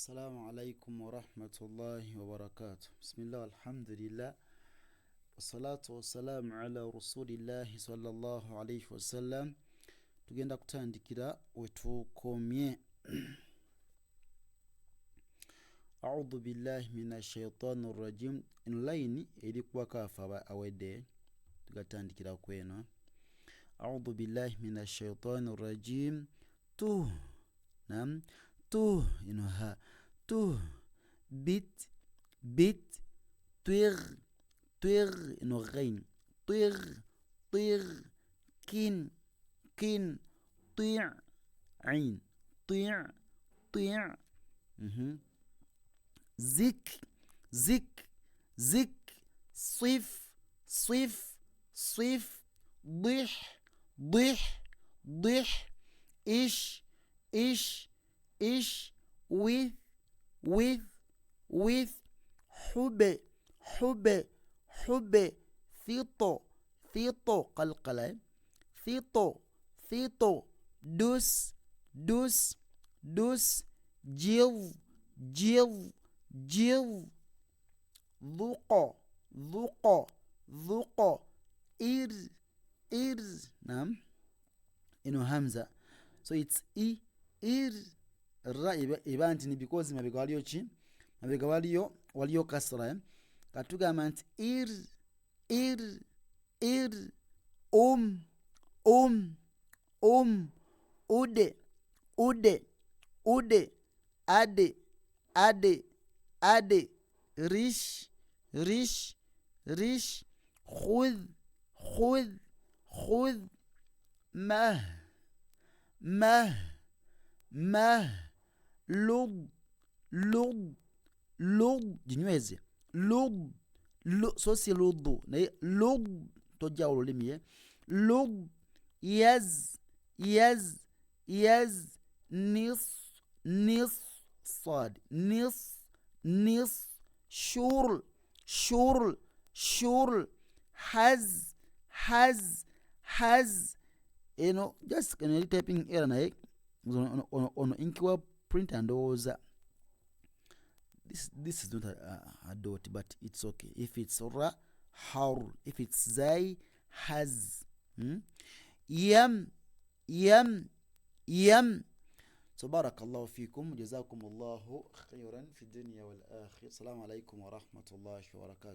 السلام عليكم ورحمة الله وبركاته. بسم الله والحمد لله والصلاة والسلام على رسول الله صلى الله عليه وسلم. Tugenda kutandikira wetukomye. A'udhu billahi minash shaitanir rajim. In line ilikuwa kafa awede tugatandikira kweno. A'udhu billahi minash shaitanir rajim. Nam ha bit twir ghain twir kin ain zik صف ضح ish with حب ثيطو قلقلة ثيطو دوس جيض ذوق إرز نعم إنه همزة, so it's ra iba nti ni because mabega waliyo kasra katugamba nti ir ude ade rish khudh mah lug jinyweze lug so si ludu na lug toja ulimi lug yaz nis sad nis shurl haz just typing error na on inkiwa print and oza. This is not a dot, but it's okay. If it's ra, haur. If it's zai, haz. Yam. So barakallahu fikum. Jazakum Allahu khayran fi dunya wal akhir. Assalamu alaikum wa rahmatullahi wa barakatuh.